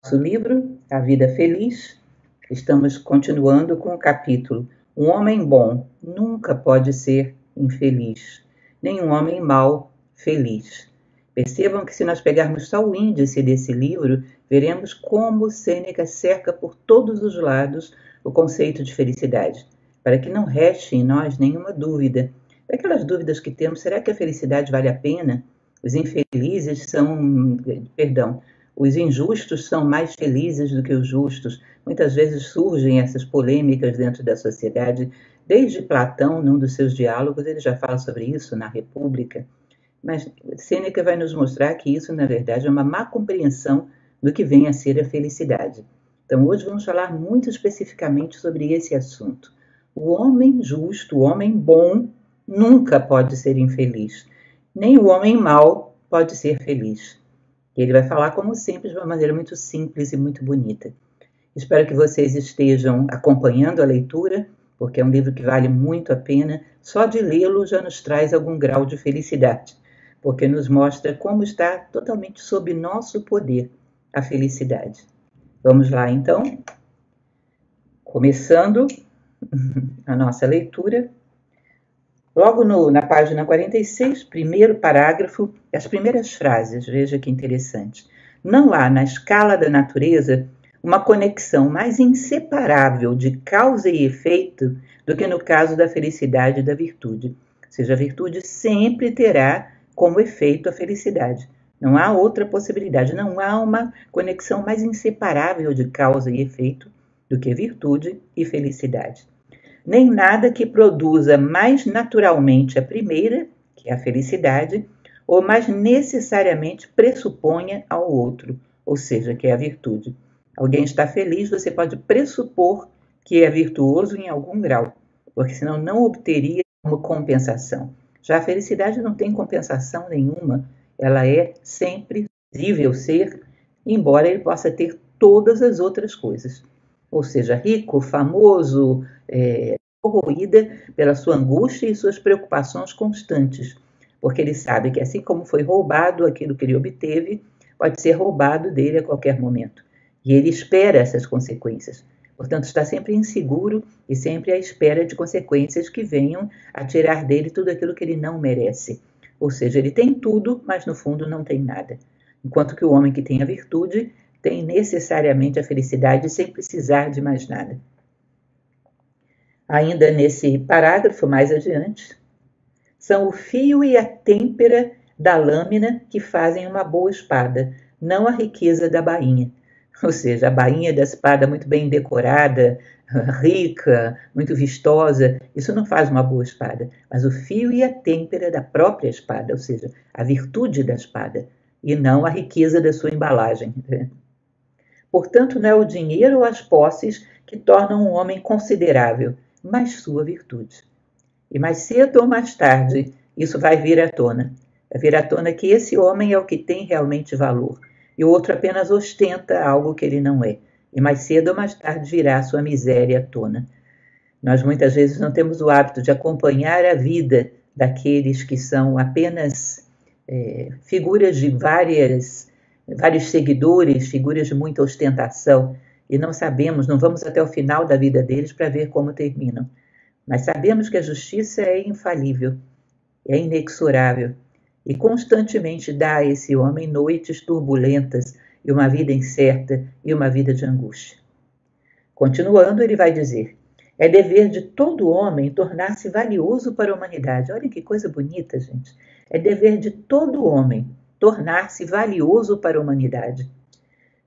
Nosso livro, A Vida Feliz, estamos continuando com o capítulo Um homem bom nunca pode ser infeliz, nem um homem mau feliz. Percebam que se nós pegarmos só o índice desse livro, veremos como Sêneca cerca por todos os lados o conceito de felicidade, para que não reste em nós nenhuma dúvida. Daquelas dúvidas que temos, será que a felicidade vale a pena? Os injustos são mais felizes do que os justos. Muitas vezes surgem essas polêmicas dentro da sociedade. Desde Platão, num dos seus diálogos, ele já fala sobre isso na República. Mas Sêneca vai nos mostrar que isso, na verdade, é uma má compreensão do que vem a ser a felicidade. Então, hoje vamos falar muito especificamente sobre esse assunto. O homem justo, o homem bom, nunca pode ser infeliz. Nem o homem mau pode ser feliz. Ele vai falar, como sempre, de uma maneira muito simples e muito bonita. Espero que vocês estejam acompanhando a leitura, porque é um livro que vale muito a pena. Só de lê-lo já nos traz algum grau de felicidade, porque nos mostra como está totalmente sob nosso poder a felicidade. Vamos lá, então, começando a nossa leitura. Logo na página 46, primeiro parágrafo, as primeiras frases, veja que interessante. Não há na escala da natureza uma conexão mais inseparável de causa e efeito do que no caso da felicidade e da virtude. Ou seja, a virtude sempre terá como efeito a felicidade. Não há outra possibilidade, não há uma conexão mais inseparável de causa e efeito do que virtude e felicidade. Nem nada que produza mais naturalmente a primeira, que é a felicidade, ou mais necessariamente pressuponha ao outro, ou seja, que é a virtude. Alguém está feliz, você pode pressupor que é virtuoso em algum grau, porque senão não obteria uma compensação. Já a felicidade não tem compensação nenhuma, ela é sempre visível ser, embora ele possa ter todas as outras coisas. Ou seja, rico, famoso, corroída pela sua angústia e suas preocupações constantes, porque ele sabe que assim como foi roubado aquilo que ele obteve, pode ser roubado dele a qualquer momento. E ele espera essas consequências. Portanto, está sempre inseguro e sempre à espera de consequências que venham a tirar dele tudo aquilo que ele não merece. Ou seja, ele tem tudo, mas no fundo não tem nada. Enquanto que o homem que tem a virtude tem necessariamente a felicidade sem precisar de mais nada. Ainda nesse parágrafo, mais adiante, são o fio e a têmpera da lâmina que fazem uma boa espada, não a riqueza da bainha. Ou seja, a bainha da espada muito bem decorada, rica, muito vistosa, isso não faz uma boa espada, mas o fio e a têmpera da própria espada, ou seja, a virtude da espada, e não a riqueza da sua embalagem. Portanto, não é o dinheiro ou as posses que tornam um homem considerável, mas sua virtude. E mais cedo ou mais tarde, isso vai vir à tona. Vai vir à tona que esse homem é o que tem realmente valor, e o outro apenas ostenta algo que ele não é. E mais cedo ou mais tarde virá a sua miséria à tona. Nós muitas vezes não temos o hábito de acompanhar a vida daqueles que são apenas figuras de vários seguidores, figuras de muita ostentação, e não sabemos, não vamos até o final da vida deles para ver como terminam. Mas sabemos que a justiça é infalível, é inexorável, e constantemente dá a esse homem noites turbulentas, e uma vida incerta, e uma vida de angústia. Continuando, ele vai dizer: é dever de todo homem tornar-se valioso para a humanidade. Olha que coisa bonita, gente. É dever de todo homem tornar-se valioso para a humanidade.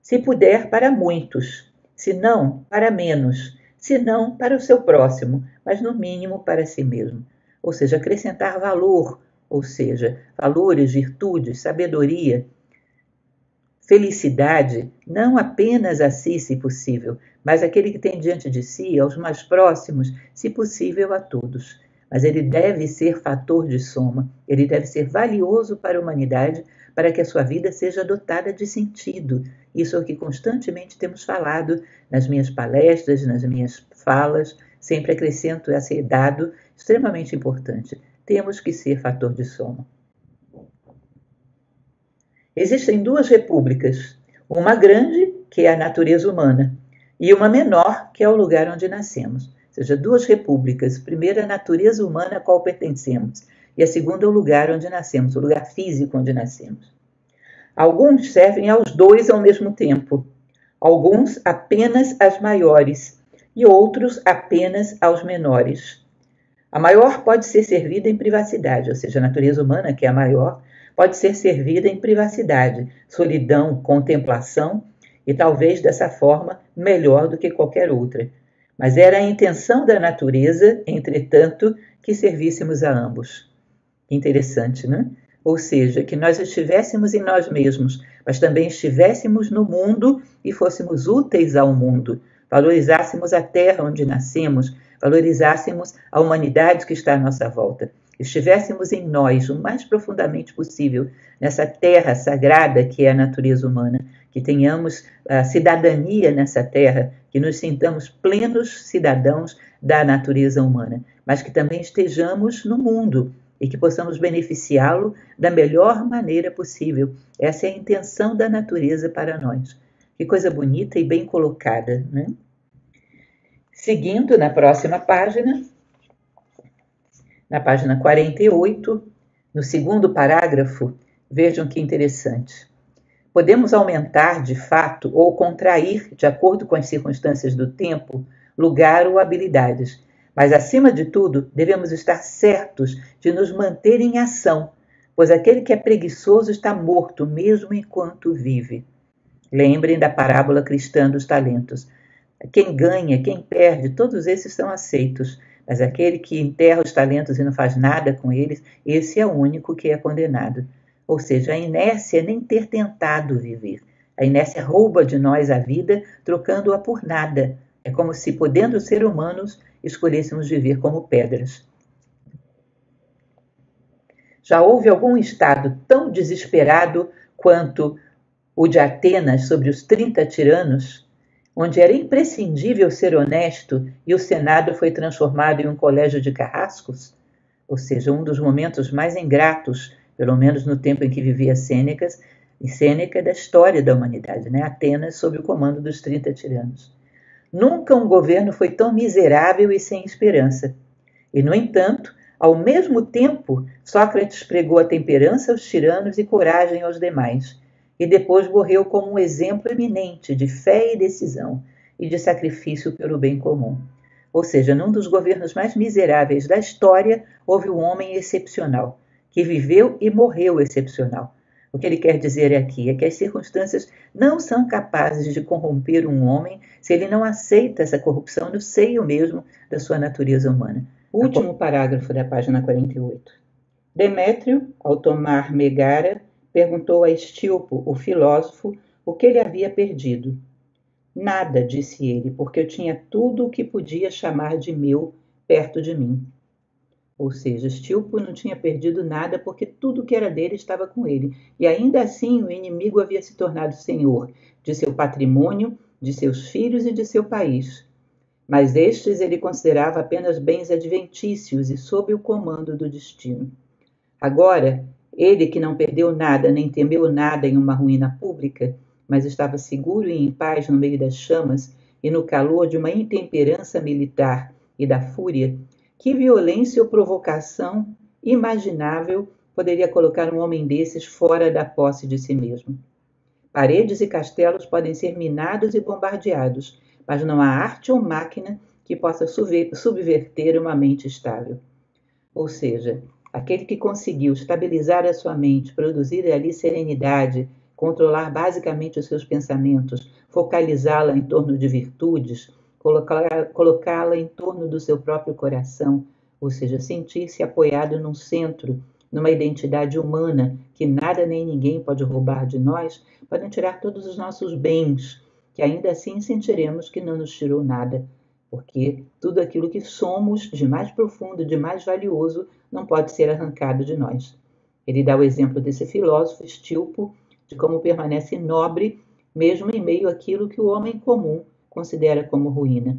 Se puder, para muitos, se não, para menos, se não, para o seu próximo, mas no mínimo para si mesmo. Ou seja, acrescentar valor, ou seja, valores, virtudes, sabedoria, felicidade, não apenas a si, se possível, mas aquele que tem diante de si, aos mais próximos, se possível a todos. Mas ele deve ser fator de soma, ele deve ser valioso para a humanidade, para que a sua vida seja dotada de sentido. Isso é o que constantemente temos falado nas minhas palestras, nas minhas falas, sempre acrescento esse dado extremamente importante. Temos que ser fator de soma. Existem duas repúblicas, uma grande, que é a natureza humana, e uma menor, que é o lugar onde nascemos. Ou seja, duas repúblicas. Primeiro, a natureza humana a qual pertencemos, e a segunda, o lugar onde nascemos, o lugar físico onde nascemos. Alguns servem aos dois ao mesmo tempo, alguns apenas às maiores, e outros apenas aos menores. A maior pode ser servida em privacidade, ou seja, a natureza humana, que é a maior, pode ser servida em privacidade, solidão, contemplação, e talvez dessa forma melhor do que qualquer outra. Mas era a intenção da natureza, entretanto, que servíssemos a ambos. Interessante, né? Ou seja, que nós estivéssemos em nós mesmos, mas também estivéssemos no mundo e fôssemos úteis ao mundo, valorizássemos a terra onde nascemos, valorizássemos a humanidade que está à nossa volta, estivéssemos em nós o mais profundamente possível, nessa terra sagrada que é a natureza humana, que tenhamos a cidadania nessa terra, que nos sintamos plenos cidadãos da natureza humana, mas que também estejamos no mundo e que possamos beneficiá-lo da melhor maneira possível. Essa é a intenção da natureza para nós. Que coisa bonita e bem colocada, né? Seguindo na próxima página, na página 48, no segundo parágrafo, vejam que interessante. Podemos aumentar, de fato, ou contrair, de acordo com as circunstâncias do tempo, lugar ou habilidades, mas, acima de tudo, devemos estar certos de nos manter em ação, pois aquele que é preguiçoso está morto mesmo enquanto vive. Lembrem da parábola cristã dos talentos. Quem ganha, quem perde, todos esses são aceitos, mas aquele que enterra os talentos e não faz nada com eles, esse é o único que é condenado. Ou seja, a inércia é nem ter tentado viver. A inércia rouba de nós a vida, trocando-a por nada. É como se, podendo ser humanos, escolhêssemos viver como pedras. Já houve algum estado tão desesperado quanto o de Atenas sobre os 30 tiranos, onde era imprescindível ser honesto e o Senado foi transformado em um colégio de carrascos? Ou seja, um dos momentos mais ingratos, pelo menos no tempo em que vivia Sêneca, da história da humanidade, né? Atenas sob o comando dos 30 tiranos. Nunca um governo foi tão miserável e sem esperança. E, no entanto, ao mesmo tempo, Sócrates pregou a temperança aos tiranos e coragem aos demais, e depois morreu como um exemplo eminente de fé e decisão, e de sacrifício pelo bem comum. Ou seja, num dos governos mais miseráveis da história, houve um homem excepcional, que viveu e morreu excepcional. O que ele quer dizer aqui é que as circunstâncias não são capazes de corromper um homem se ele não aceita essa corrupção no seio mesmo da sua natureza humana. Último parágrafo da página 48. Demétrio, ao tomar Megara, perguntou a Estilpo, o filósofo, o que ele havia perdido. Nada, disse ele, porque eu tinha tudo o que podia chamar de meu perto de mim. Ou seja, Estilpo não tinha perdido nada porque tudo que era dele estava com ele. E ainda assim o inimigo havia se tornado senhor de seu patrimônio, de seus filhos e de seu país. Mas estes ele considerava apenas bens adventícios e sob o comando do destino. Agora, ele que não perdeu nada nem temeu nada em uma ruína pública, mas estava seguro e em paz no meio das chamas e no calor de uma intemperança militar e da fúria, que violência ou provocação imaginável poderia colocar um homem desses fora da posse de si mesmo? Paredes e castelos podem ser minados e bombardeados, mas não há arte ou máquina que possa subverter uma mente estável. Ou seja, aquele que conseguiu estabilizar a sua mente, produzir ali serenidade, controlar basicamente os seus pensamentos, focalizá-la em torno de virtudes, colocá-la em torno do seu próprio coração, ou seja, sentir-se apoiado num centro, numa identidade humana que nada nem ninguém pode roubar de nós, podem tirar todos os nossos bens, que ainda assim sentiremos que não nos tirou nada, porque tudo aquilo que somos de mais profundo, de mais valioso, não pode ser arrancado de nós. Ele dá o exemplo desse filósofo Estilpo, de como permanece nobre, mesmo em meio àquilo que o homem comum considera como ruína.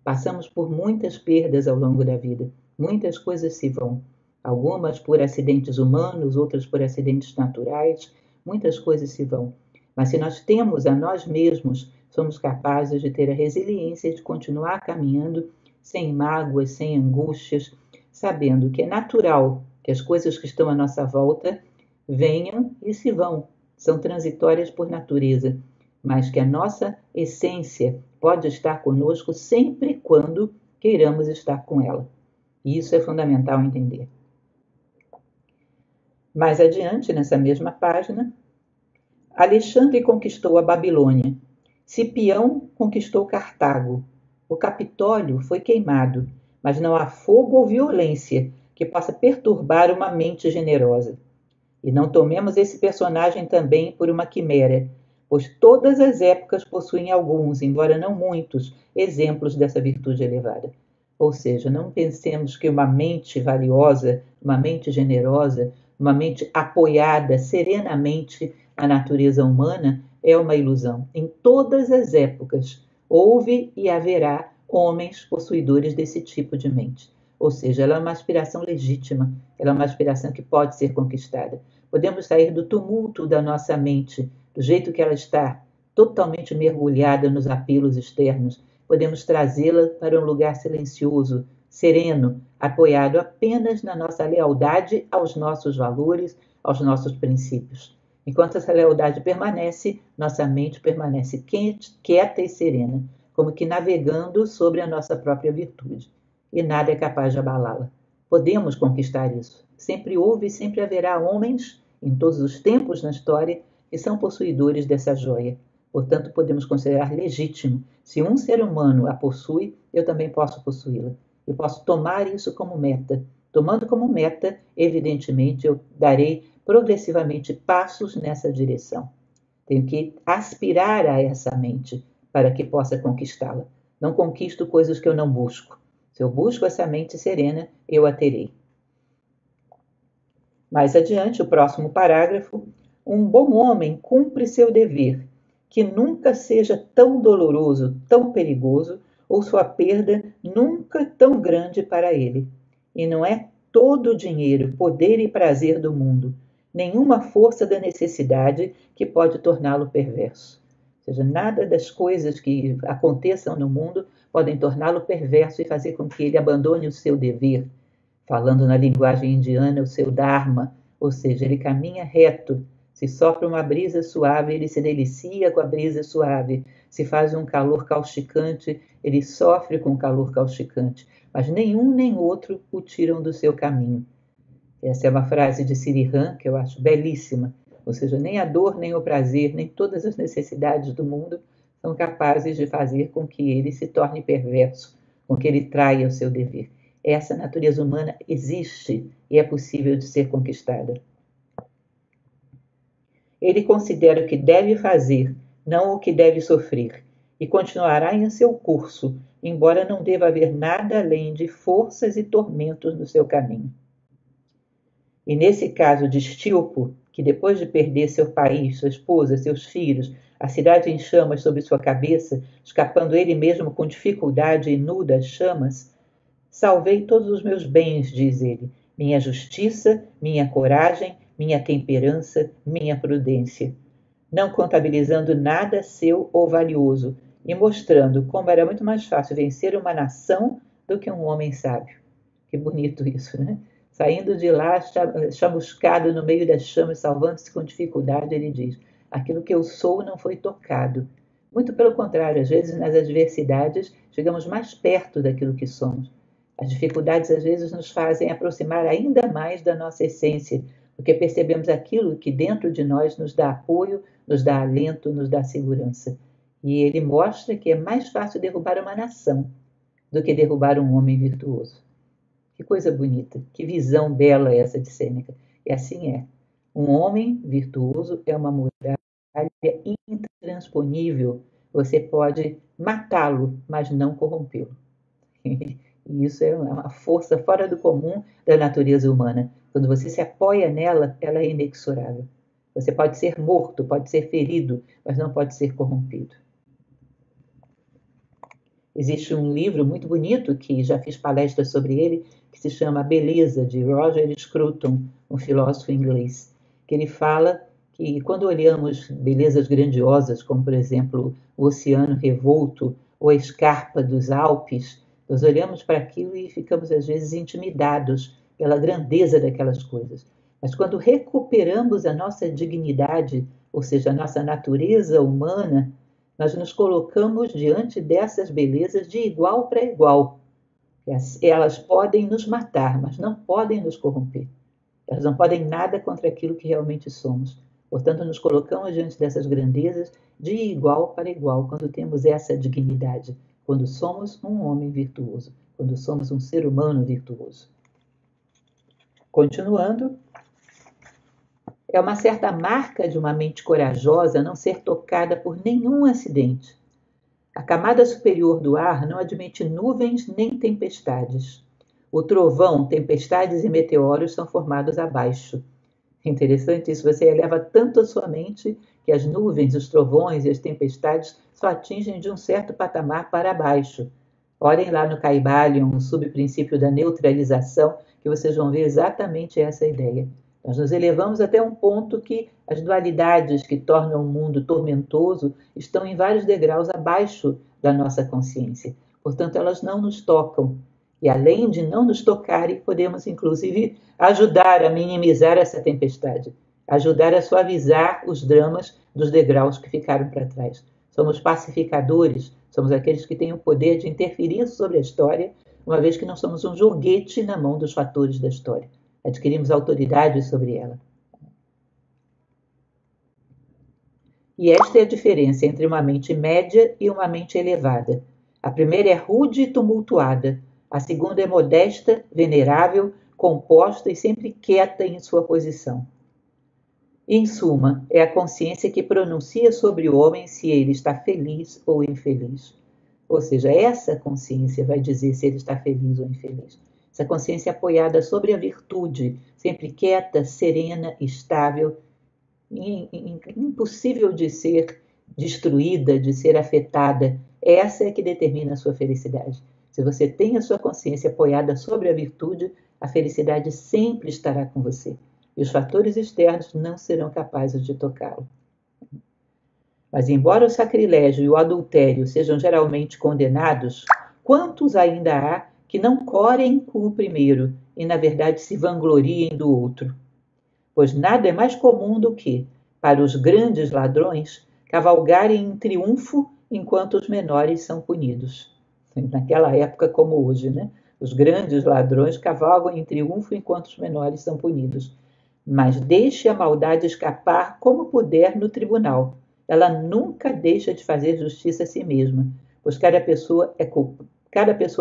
Passamos por muitas perdas ao longo da vida, muitas coisas se vão, algumas por acidentes humanos, outras por acidentes naturais, muitas coisas se vão. Mas se nós temos a nós mesmos, somos capazes de ter a resiliência de continuar caminhando sem mágoas, sem angústias, sabendo que é natural que as coisas que estão à nossa volta venham e se vão, são transitórias por natureza, mas que a nossa essência pode estar conosco sempre quando queiramos estar com ela. E isso é fundamental entender. Mais adiante, nessa mesma página, Alexandre conquistou a Babilônia. Cipião conquistou Cartago. O Capitólio foi queimado, mas não há fogo ou violência que possa perturbar uma mente generosa. E não tomemos esse personagem também por uma quimera, pois todas as épocas possuem alguns, embora não muitos, exemplos dessa virtude elevada. Ou seja, não pensemos que uma mente valiosa, uma mente generosa, uma mente apoiada serenamente na natureza humana é uma ilusão. Em todas as épocas houve e haverá homens possuidores desse tipo de mente. Ou seja, ela é uma aspiração legítima, ela é uma aspiração que pode ser conquistada. Podemos sair do tumulto da nossa mente, do jeito que ela está, totalmente mergulhada nos apelos externos. Podemos trazê-la para um lugar silencioso, sereno, apoiado apenas na nossa lealdade aos nossos valores, aos nossos princípios. Enquanto essa lealdade permanece, nossa mente permanece quieta e serena, como que navegando sobre a nossa própria virtude. E nada é capaz de abalá-la. Podemos conquistar isso. Sempre houve e sempre haverá homens, em todos os tempos na história, que são possuidores dessa joia. Portanto, podemos considerar legítimo. Se um ser humano a possui, eu também posso possuí-la. Eu posso tomar isso como meta. Tomando como meta, evidentemente, eu darei progressivamente passos nessa direção. Tenho que aspirar a essa mente para que possa conquistá-la. Não conquisto coisas que eu não busco. Se eu busco essa mente serena, eu a terei. Mais adiante, o próximo parágrafo. Um bom homem cumpre seu dever, que nunca seja tão doloroso, tão perigoso, ou sua perda nunca tão grande para ele. E não é todo o dinheiro, poder e prazer do mundo, nenhuma força da necessidade que pode torná-lo perverso. Ou seja, nada das coisas que aconteçam no mundo podem torná-lo perverso e fazer com que ele abandone o seu dever, falando na linguagem indiana, o seu dharma, ou seja, ele caminha reto. Se sopra uma brisa suave, ele se delicia com a brisa suave. Se faz um calor causticante, ele sofre com o calor causticante. Mas nenhum nem outro o tiram do seu caminho. Essa é uma frase de Sirihan, que eu acho belíssima. Ou seja, nem a dor, nem o prazer, nem todas as necessidades do mundo são capazes de fazer com que ele se torne perverso, com que ele traia o seu dever. Essa natureza humana existe e é possível de ser conquistada. Ele considera o que deve fazer, não o que deve sofrer, e continuará em seu curso, embora não deva haver nada além de forças e tormentos no seu caminho. E nesse caso de Estilpo, que depois de perder seu país, sua esposa, seus filhos, a cidade em chamas sobre sua cabeça, escapando ele mesmo com dificuldade e nu das chamas, salvei todos os meus bens, diz ele, minha justiça, minha coragem, minha temperança, minha prudência, não contabilizando nada seu ou valioso, e mostrando como era muito mais fácil vencer uma nação do que um homem sábio. Que bonito isso, né? Saindo de lá, chamuscado no meio das chamas, salvando-se com dificuldade, ele diz: aquilo que eu sou não foi tocado. Muito pelo contrário, às vezes nas adversidades chegamos mais perto daquilo que somos. As dificuldades às vezes nos fazem aproximar ainda mais da nossa essência, porque percebemos aquilo que dentro de nós nos dá apoio, nos dá alento, nos dá segurança. E ele mostra que é mais fácil derrubar uma nação do que derrubar um homem virtuoso. Que coisa bonita, que visão bela essa de Sêneca. E assim é. Um homem virtuoso é uma muralha intransponível. Você pode matá-lo, mas não corrompê-lo. E isso é uma força fora do comum da natureza humana. Quando você se apoia nela, ela é inexorável. Você pode ser morto, pode ser ferido, mas não pode ser corrompido. Existe um livro muito bonito, que já fiz palestras sobre ele, que se chama A Beleza, de Roger Scruton, um filósofo inglês, que ele fala que quando olhamos belezas grandiosas, como por exemplo o oceano revolto ou a escarpa dos Alpes, nós olhamos para aquilo e ficamos às vezes intimidados pela grandeza daquelas coisas. Mas quando recuperamos a nossa dignidade, ou seja, a nossa natureza humana, nós nos colocamos diante dessas belezas de igual para igual. Elas podem nos matar, mas não podem nos corromper. Elas não podem nada contra aquilo que realmente somos. Portanto, nos colocamos diante dessas grandezas de igual para igual, quando temos essa dignidade, quando somos um homem virtuoso, quando somos um ser humano virtuoso. Continuando, é uma certa marca de uma mente corajosa não ser tocada por nenhum acidente. A camada superior do ar não admite nuvens nem tempestades. O trovão, tempestades e meteoros são formados abaixo. É interessante isso, você eleva tanto a sua mente que as nuvens, os trovões e as tempestades só atingem de um certo patamar para baixo. Olhem lá no Kybalion, um subprincípio da neutralização, que vocês vão ver exatamente essa ideia. Nós nos elevamos até um ponto que as dualidades que tornam o mundo tormentoso estão em vários degraus abaixo da nossa consciência. Portanto, elas não nos tocam. E além de não nos tocarem, podemos inclusive ajudar a minimizar essa tempestade, ajudar a suavizar os dramas dos degraus que ficaram para trás. Somos pacificadores, somos aqueles que têm o poder de interferir sobre a história, uma vez que não somos um joguete na mão dos fatores da história. Adquirimos autoridade sobre ela. E esta é a diferença entre uma mente média e uma mente elevada. A primeira é rude e tumultuada, a segunda é modesta, venerável, composta e sempre quieta em sua posição. Em suma, é a consciência que pronuncia sobre o homem se ele está feliz ou infeliz. Ou seja, essa consciência vai dizer se ele está feliz ou infeliz. Essa consciência apoiada sobre a virtude, sempre quieta, serena, estável, impossível de ser destruída, de ser afetada. Essa é que determina a sua felicidade. Se você tem a sua consciência apoiada sobre a virtude, a felicidade sempre estará com você. E os fatores externos não serão capazes de tocá-lo. Mas embora o sacrilégio e o adultério sejam geralmente condenados, quantos ainda há que não corem com o primeiro e, na verdade, se vangloriem do outro? Pois nada é mais comum do que, para os grandes ladrões, cavalgarem em triunfo enquanto os menores são punidos. Naquela época como hoje, né? Os grandes ladrões cavalgam em triunfo enquanto os menores são punidos. Mas deixe a maldade escapar como puder no tribunal. Ela nunca deixa de fazer justiça a si mesma, pois cada pessoa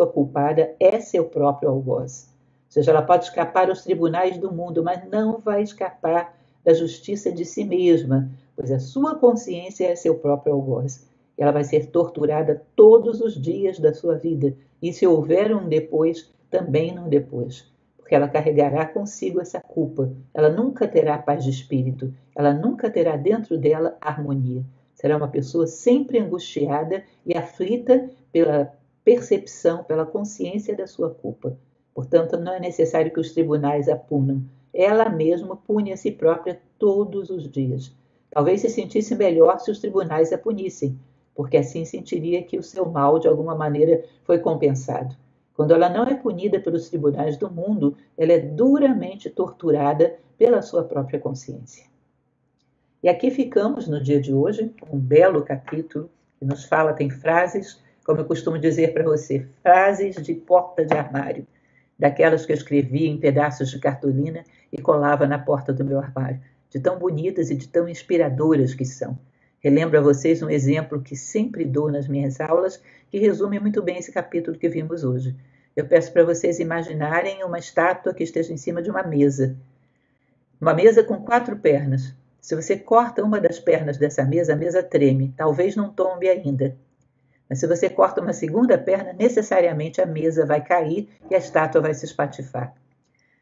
culpada é seu próprio algoz. Ou seja, ela pode escapar aos tribunais do mundo, mas não vai escapar da justiça de si mesma, pois a sua consciência é seu próprio algoz. Ela vai ser torturada todos os dias da sua vida, e se houver um depois, também um depois, porque ela carregará consigo essa culpa. Ela nunca terá paz de espírito, ela nunca terá dentro dela harmonia. Será uma pessoa sempre angustiada e aflita pela percepção, pela consciência da sua culpa. Portanto, não é necessário que os tribunais a punam. Ela mesma pune a si própria todos os dias. Talvez se sentisse melhor se os tribunais a punissem, porque assim sentiria que o seu mal, de alguma maneira, foi compensado. Quando ela não é punida pelos tribunais do mundo, ela é duramente torturada pela sua própria consciência. E aqui ficamos no dia de hoje, um belo capítulo que nos fala, tem frases, como eu costumo dizer para você, frases de porta de armário, daquelas que eu escrevia em pedaços de cartolina e colava na porta do meu armário, de tão bonitas e de tão inspiradoras que são. Relembro a vocês um exemplo que sempre dou nas minhas aulas, que resume muito bem esse capítulo que vimos hoje. Eu peço para vocês imaginarem uma estátua que esteja em cima de uma mesa com 4 pernas. Se você corta uma das pernas dessa mesa, a mesa treme, talvez não tombe ainda. Mas se você corta uma segunda perna, necessariamente a mesa vai cair e a estátua vai se espatifar.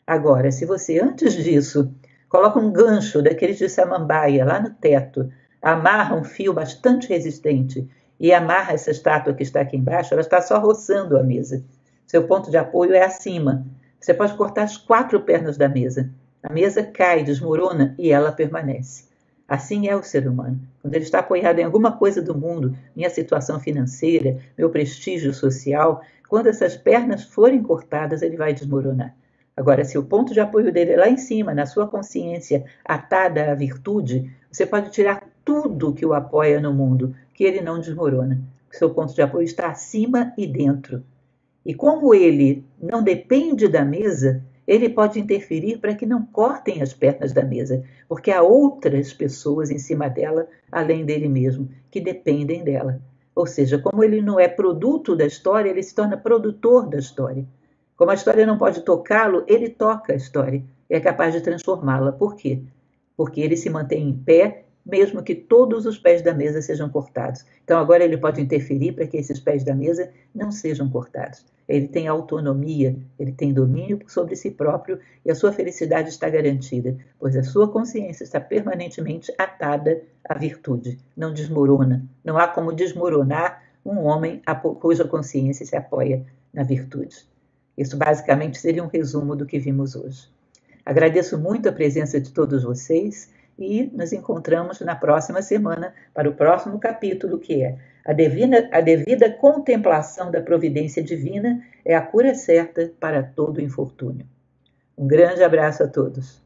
Agora, se você antes disso coloca um gancho daqueles de samambaia lá no teto, amarra um fio bastante resistente e amarra essa estátua que está aqui embaixo, ela está só roçando a mesa. Seu ponto de apoio é acima. Você pode cortar as 4 pernas da mesa. A mesa cai, desmorona e ela permanece. Assim é o ser humano. Quando ele está apoiado em alguma coisa do mundo, minha situação financeira, meu prestígio social, quando essas pernas forem cortadas, ele vai desmoronar. Agora, se o ponto de apoio dele é lá em cima, na sua consciência atada à virtude, você pode tirar tudo que o apoia no mundo, que ele não desmorona. O seu ponto de apoio está acima e dentro. E como ele não depende da mesa, ele pode interferir para que não cortem as pernas da mesa, porque há outras pessoas em cima dela, além dele mesmo, que dependem dela. Ou seja, como ele não é produto da história, ele se torna produtor da história. Como a história não pode tocá-lo, ele toca a história e é capaz de transformá-la. Por quê? Porque ele se mantém em pé, mesmo que todos os pés da mesa sejam cortados. Então agora ele pode interferir para que esses pés da mesa não sejam cortados. Ele tem autonomia, ele tem domínio sobre si próprio e a sua felicidade está garantida, pois a sua consciência está permanentemente atada à virtude, não desmorona. Não há como desmoronar um homem cuja consciência se apoia na virtude. Isso basicamente seria um resumo do que vimos hoje. Agradeço muito a presença de todos vocês e nos encontramos na próxima semana para o próximo capítulo, que é a devida contemplação da providência divina é a cura certa para todo infortúnio. Um grande abraço a todos.